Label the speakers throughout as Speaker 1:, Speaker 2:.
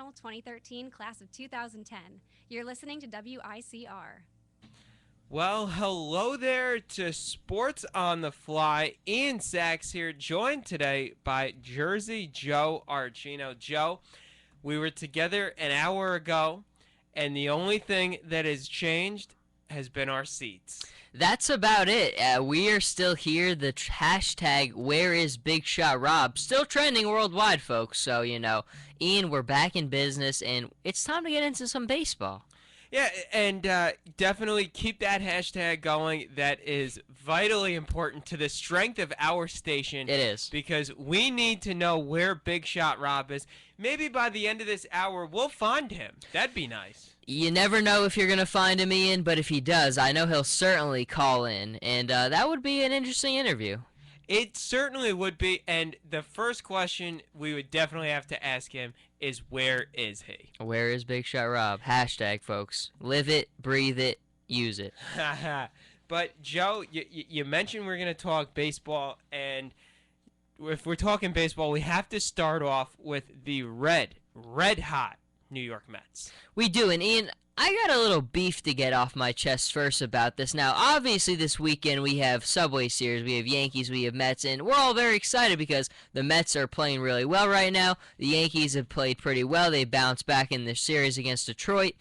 Speaker 1: Archino 2013 class of 2010. You're listening to WICR.
Speaker 2: Well, hello there to Sports on the Fly. Ian Sachs here, joined today by Jersey Joe Archino. Joe, we were together an hour ago, and the only thing that has changed has been our seats.
Speaker 3: That's about it. We are still here. The hashtag Where is Big Shot Rob still trending worldwide, folks. So, Ian, we're back in business, and it's time to get into some baseball.
Speaker 2: Yeah, and definitely keep that hashtag going. That is vitally important to the strength of our station.
Speaker 3: It is.
Speaker 2: Because we need to know where Big Shot Rob is. Maybe by the end of this hour, we'll find him. That'd be nice.
Speaker 3: You never know if you're going to find him, Ian, but if he does, I know he'll certainly call in, and that would be an interesting interview.
Speaker 2: It certainly would be, and the first question we would definitely have to ask him is, where is he?
Speaker 3: Where is Big Shot Rob? Hashtag, folks. Live it, breathe it, use it.
Speaker 2: But, Joe, you mentioned we're going to talk baseball, and if we're talking baseball, we have to start off with the red hot New York Mets.
Speaker 3: We do, and Ian, I got a little beef to get off my chest first about this. Now, obviously this weekend we have Subway Series, we have Yankees, we have Mets, and we're all very excited because the Mets are playing really well right now. The Yankees have played pretty well. They bounced back in their series against Detroit.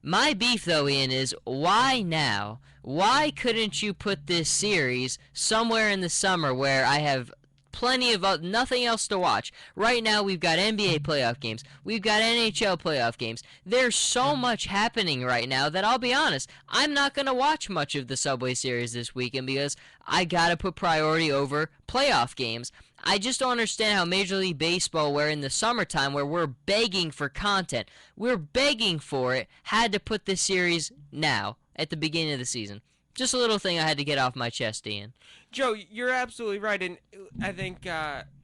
Speaker 3: My beef, though, Ian, is why now? Why couldn't you put this series somewhere in the summer where I have plenty of nothing else to watch? Right now we've got NBA playoff games, we've got NHL playoff games. There's so much happening right now that I'll be honest, I'm not going to watch much of the Subway Series this weekend because I got to put priority over playoff games. I just don't understand how Major League Baseball, where in the summertime where we're begging for content, we're begging for it, had to put this series now at the beginning of the season. Just a little thing I had to get off my chest, Ian.
Speaker 2: Joe, you're absolutely right, and I think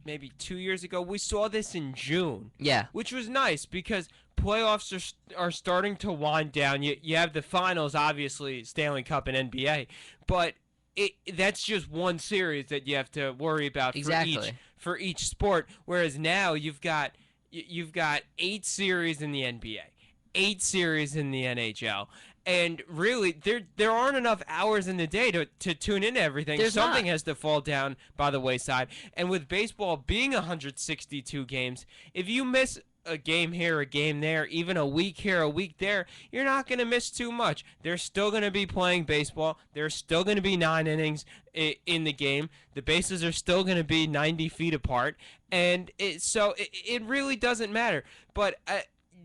Speaker 2: maybe 2 years ago we saw this in June.
Speaker 3: Yeah.
Speaker 2: Which was nice because playoffs are starting to wind down. You have the finals, obviously, Stanley Cup and NBA, but that's just one series that you have to worry about for each sport. Whereas now you've got 8 series in the NBA, 8 series in the NHL. And really, there aren't enough hours in the day to tune into everything. Something has to fall down by the wayside. And with baseball being 162 games, if you miss a game here, a game there, even a week here, a week there, you're not going to miss too much. They're still going to be playing baseball. There's still going to be 9 innings in the game. The bases are still going to be 90 feet apart. And so it really doesn't matter. But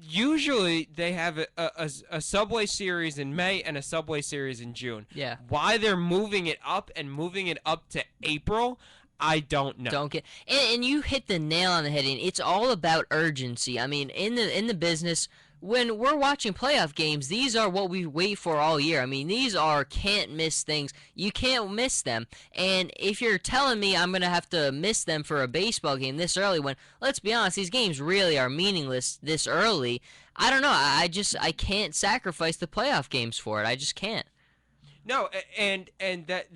Speaker 2: usually they have a Subway Series in May and a Subway Series in June.
Speaker 3: Yeah.
Speaker 2: Why they're moving it up to April, I don't know.
Speaker 3: And you hit the nail on the head. And it's all about urgency. I mean, in the business, when we're watching playoff games, these are what we wait for all year. I mean, these are can't miss things. You can't miss them. And if you're telling me I'm going to have to miss them for a baseball game this early, when, let's be honest, these games really are meaningless this early, I don't know. I can't sacrifice the playoff games for it. I just can't.
Speaker 2: No, and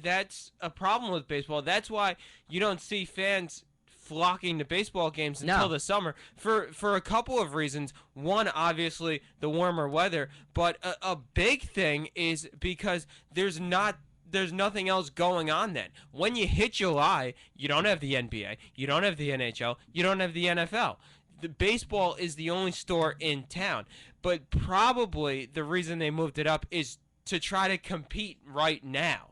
Speaker 2: that's a problem with baseball. That's why you don't see fans flocking to baseball games until the summer for a couple of reasons. One, obviously, the warmer weather, but a big thing is because there's nothing else going on then. When you hit July, you don't have the NBA, you don't have the NHL, you don't have the NFL. The baseball is the only store in town, but probably the reason they moved it up is to try to compete right now.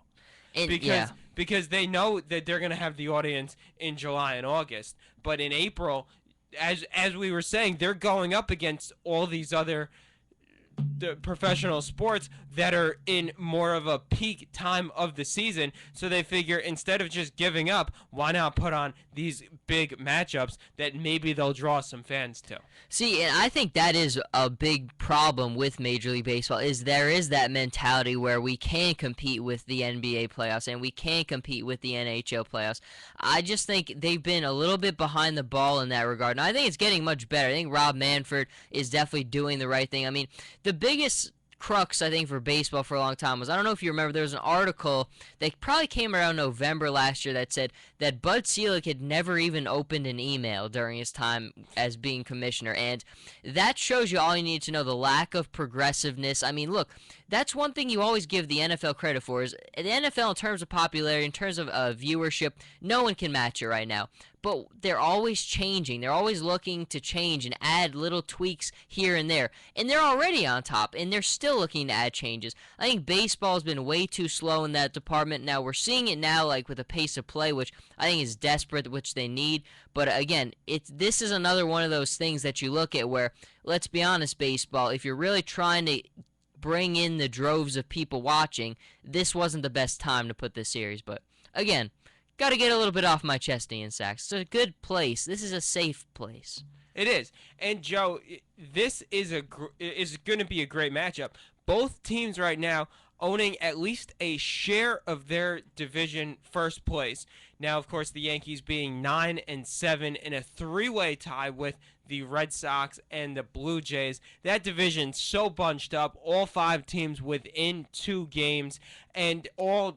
Speaker 2: Because they know that they're going to have the audience in July and August. But in April, as we were saying, they're going up against all these other professional sports that are in more of a peak time of the season. So they figure instead of just giving up, why not put on these big matchups that maybe they'll draw some fans to?
Speaker 3: See, and I think that is a big problem with Major League Baseball, is there is that mentality where we can compete with the NBA playoffs and we can compete with the NHL playoffs. I just think they've been a little bit behind the ball in that regard, and I think it's getting much better. I think Rob Manfred is definitely doing the right thing. I mean, the biggest crux, I think, for baseball for a long time was, I don't know if you remember, there was an article that probably came around November last year that said that Bud Selig had never even opened an email during his time as being commissioner, and that shows you all you need to know, the lack of progressiveness. I mean, look, that's one thing you always give the NFL credit for, is the NFL, in terms of popularity, in terms of viewership, no one can match it right now. But they're always changing. They're always looking to change and add little tweaks here and there. And they're already on top, and they're still looking to add changes. I think baseball has been way too slow in that department. Now, we're seeing it now, like with the pace of play, which I think is desperate, which they need. But again, this is another one of those things that you look at where, let's be honest, baseball, if you're really trying to bring in the droves of people watching, this wasn't the best time to put this series. But again, got to get a little bit off my chest, Ian Sachs. It's a good place. This is a safe place.
Speaker 2: It is. And, Joe, this is going to be a great matchup. Both teams right now owning at least a share of their division first place. Now, of course, the Yankees being 9-7 in a three-way tie with the Red Sox and the Blue Jays. That division's so bunched up, all 5 teams within 2 games, and all,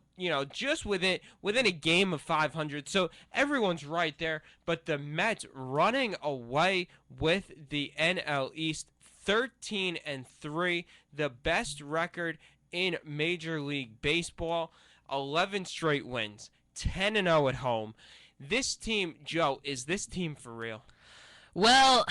Speaker 2: just within a game of 500. So everyone's right there, but the Mets running away with the NL East, 13-3, the best record in Major League Baseball, 11 straight wins, 10-0 at home. This team, Joe, is this team for real?
Speaker 3: Well,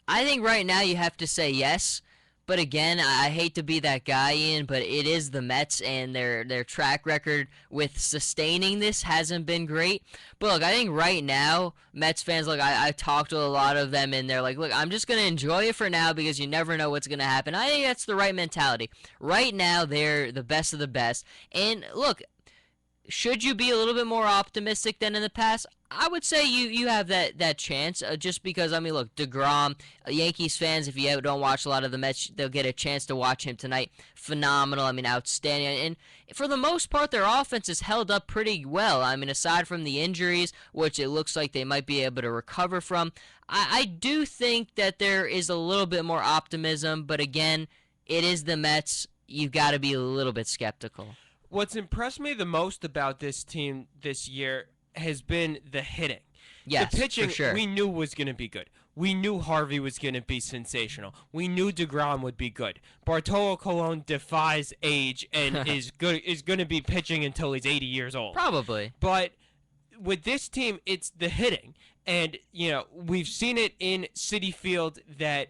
Speaker 3: I think right now you have to say yes. But again, I hate to be that guy, Ian, but it is the Mets, and their track record with sustaining this hasn't been great. But look, I think right now, Mets fans, look, I talked to a lot of them, and they're like, look, I'm just going to enjoy it for now because you never know what's going to happen. I think that's the right mentality. Right now, they're the best of the best. And look, should you be a little bit more optimistic than in the past? I would say you have that chance, just because, I mean, look, DeGrom, Yankees fans, if you don't watch a lot of the Mets, they'll get a chance to watch him tonight. Phenomenal, I mean, outstanding. And for the most part, their offense has held up pretty well. I mean, aside from the injuries, which it looks like they might be able to recover from, I do think that there is a little bit more optimism, but again, it is the Mets. You've got to be a little bit skeptical.
Speaker 2: What's impressed me the most about this team this year has been the hitting.
Speaker 3: Yes,
Speaker 2: the pitching,
Speaker 3: for sure.
Speaker 2: We knew was going to be good. We knew Harvey was going to be sensational. We knew DeGrom would be good. Bartolo Colon defies age and is going to be pitching until he's 80 years old.
Speaker 3: Probably.
Speaker 2: But with this team, it's the hitting. And, we've seen it in Citi Field that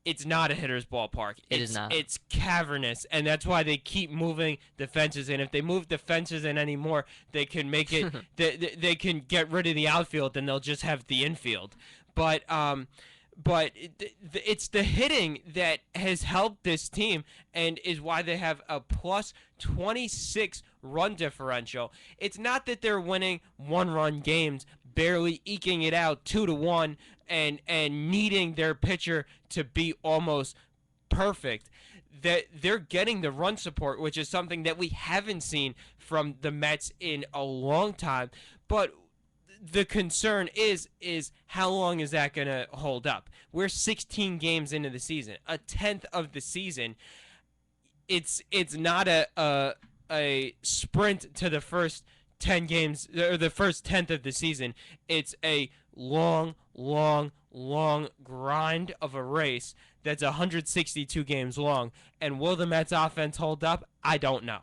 Speaker 2: it's not a hitter's ballpark.
Speaker 3: It is not.
Speaker 2: It's cavernous, and that's why they keep moving the fences in. If they move the fences in anymore, they can make it. they can get rid of the outfield, and they'll just have the infield. But it's the hitting that has helped this team, and is why they have a plus 26 run differential. It's not that they're winning 1-run games, barely eking it out 2-1. And needing their pitcher to be almost perfect, that they're getting the run support, which is something that we haven't seen from the Mets in a long time. But the concern is how long is that going to hold up? We're 16 games into the season, a tenth of the season. It's not a sprint to the first 10 games or the first tenth of the season. It's a long grind of a race that's 162 games long. And will the Mets offense hold up? I don't know.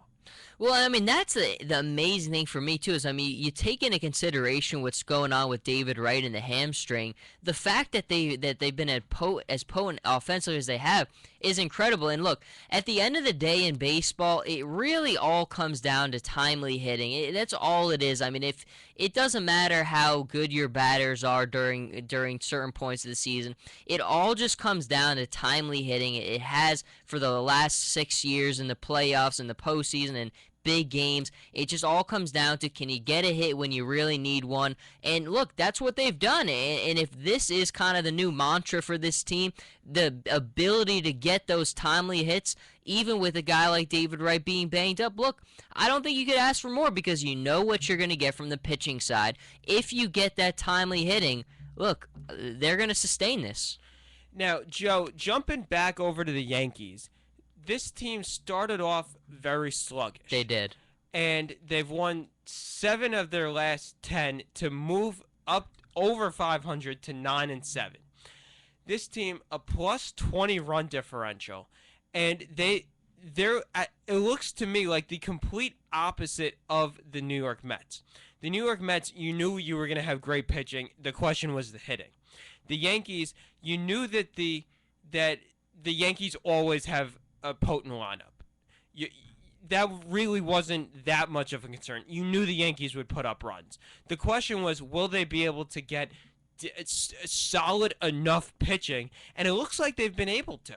Speaker 3: Well, I mean, that's the amazing thing for me, too, is, I mean, you take into consideration what's going on with David Wright and the hamstring. The fact that they've been as potent offensively as they have is incredible. And look, at the end of the day in baseball, it really all comes down to timely hitting. That's all it is. I mean, if it doesn't matter how good your batters are during certain points of the season, it all just comes down to timely hitting. It has for the last 6 years in the playoffs and the postseason and big games. It just all comes down to, can you get a hit when you really need one? And look, that's what they've done. And if this is kind of the new mantra for this team, the ability to get those timely hits, even with a guy like David Wright being banged up, look, I don't think you could ask for more, because you know what you're going to get from the pitching side. If you get that timely hitting, look, they're going to sustain this.
Speaker 2: Now, Joe, jumping back over to the Yankees, this team started off very sluggish.
Speaker 3: They did.
Speaker 2: And they've won 7 of their last 10 to move up over 500 to 9-7. This team a plus 20 run differential, and they're it looks to me like the complete opposite of the New York Mets. The New York Mets, you knew you were going to have great pitching. The question was the hitting. The Yankees, you knew that the Yankees always have a potent lineup. That really wasn't that much of a concern. You knew the Yankees would put up runs. The question was, will they be able to get solid enough pitching? And it looks like they've been able to.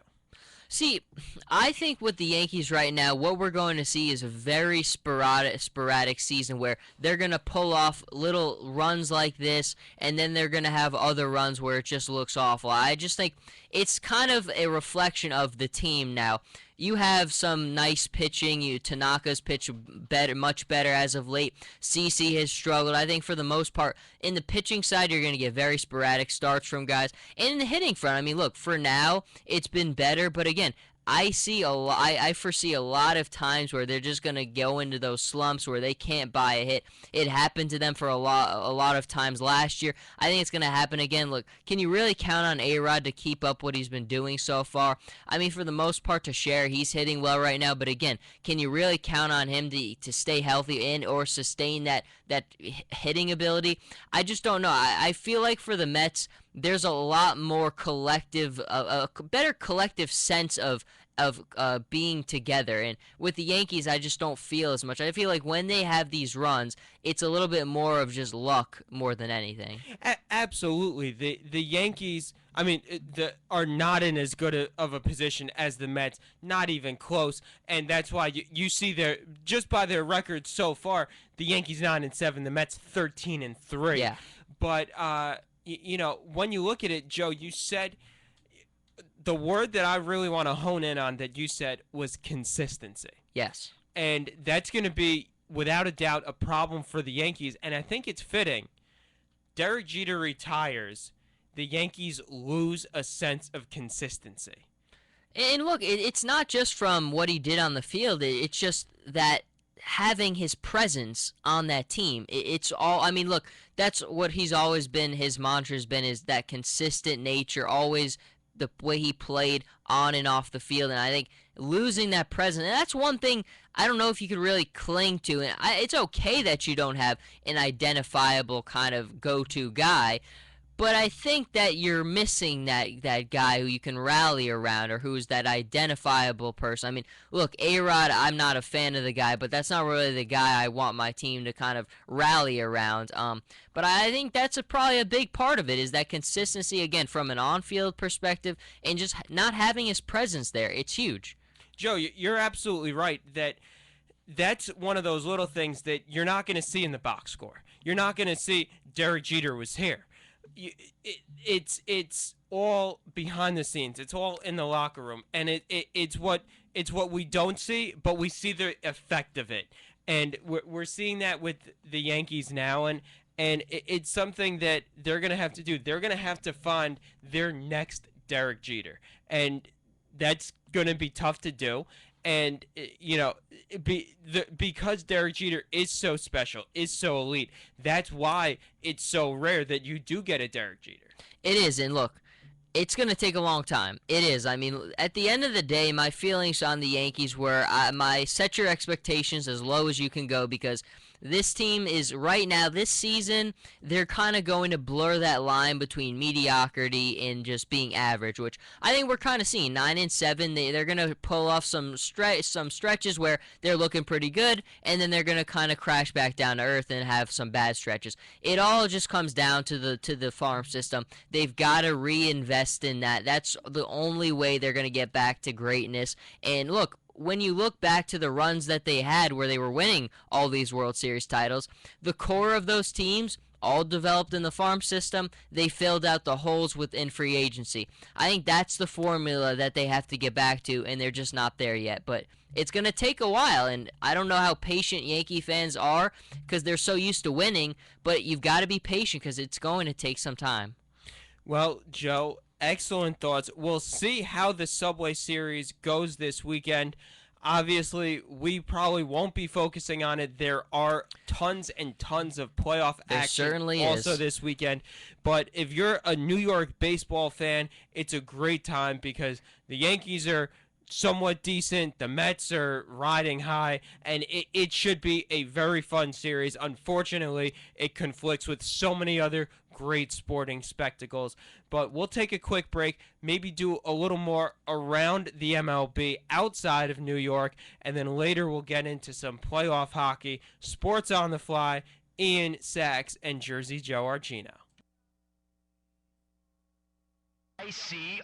Speaker 3: See, I think with the Yankees right now, what we're going to see is a very sporadic season where they're going to pull off little runs like this, and then they're going to have other runs where it just looks awful. I just think it's kind of a reflection of the team now. You have some nice pitching. Tanaka's pitched better, much better as of late. CC has struggled. I think for the most part, in the pitching side, you're going to get very sporadic starts from guys. And in the hitting front, I mean, look, for now, it's been better. But again, I foresee a lot of times where they're just going to go into those slumps where they can't buy a hit. It happened to them for a lot of times last year. I think it's going to happen again. Look, can you really count on A-Rod to keep up what he's been doing so far? I mean, for the most part, to share, he's hitting well right now. But again, can you really count on him to stay healthy and or sustain that hitting ability? I just don't know. I feel like for the Mets, there's a lot more collective, a better collective sense of being together. And with the Yankees, I just don't feel as much. I feel like when they have these runs, it's a little bit more of just luck more than anything.
Speaker 2: Absolutely. The Yankees, I mean, are not in as good of a position as the Mets, not even close. And that's why you see just by their record so far, the Yankees 9-7, the Mets 13-3.
Speaker 3: Yeah.
Speaker 2: But, when you look at it, Joe, you said the word that I really want to hone in on that you said was consistency.
Speaker 3: Yes.
Speaker 2: And that's going to be, without a doubt, a problem for the Yankees. And I think it's fitting. Derek Jeter retires. The Yankees lose a sense of consistency.
Speaker 3: And look, it's not just from what he did on the field. It's just that having his presence on that team, it's all, I mean, look, that's what he's always been, his mantra has been, is that consistent nature, always the way he played on and off the field. And I think losing that presence, and that's one thing I don't know if you could really cling to. And it's okay that you don't have an identifiable kind of go-to guy, but I think that you're missing that guy who you can rally around, or who's that identifiable person. I mean, look, A-Rod, I'm not a fan of the guy, but that's not really the guy I want my team to kind of rally around. But I think that's probably a big part of it, is that consistency, again, from an on-field perspective, and just not having his presence there. It's huge.
Speaker 2: Joe, you're absolutely right that's one of those little things that you're not going to see in the box score. You're not going to see Derek Jeter was here. It's all behind the scenes. It's all in the locker room, and it's what we don't see, but we see the effect of it, and we're seeing that with the Yankees now, and it's something that they're gonna have to do. They're gonna have to find their next Derek Jeter, and that's gonna be tough to do. And, because Derek Jeter is so special, is so elite, that's why it's so rare that you do get a Derek Jeter.
Speaker 3: It is, and look, it's going to take a long time. It is. I mean, at the end of the day, my feelings on the Yankees were set your expectations as low as you can go, because this team is right now, this season, they're kind of going to blur that line between mediocrity and just being average, which I think we're kind of seeing. 9-7, they're going to pull off some stretches where they're looking pretty good, and then they're going to kind of crash back down to earth and have some bad stretches. It all just comes down to the farm system. They've got to reinvest in that. That's the only way they're going to get back to greatness. And look, when you look back to the runs that they had where they were winning all these World Series titles, the core of those teams all developed in the farm system. They filled out the holes within free agency. I think that's the formula that they have to get back to, and they're just not there yet. But it's going to take a while, and I don't know how patient Yankee fans are because they're so used to winning, but you've got to be patient because it's going to take some time.
Speaker 2: Well, Joe, Excellent thoughts. We'll see how the Subway Series goes this weekend. Obviously, we probably won't be focusing on it. There are tons and tons of playoff
Speaker 3: There
Speaker 2: action
Speaker 3: certainly
Speaker 2: also
Speaker 3: is.
Speaker 2: this weekend. But if you're a New York baseball fan, it's a great time because the Yankees are somewhat decent. The Mets are riding high, and it should be a very fun series. Unfortunately, it conflicts with so many other great sporting spectacles. But we'll take a quick break, maybe do a little more around the MLB outside of New York, and then later we'll get into some playoff hockey, sports on the fly, Ian Sachs, and Jersey Joe Archino.
Speaker 4: ICR.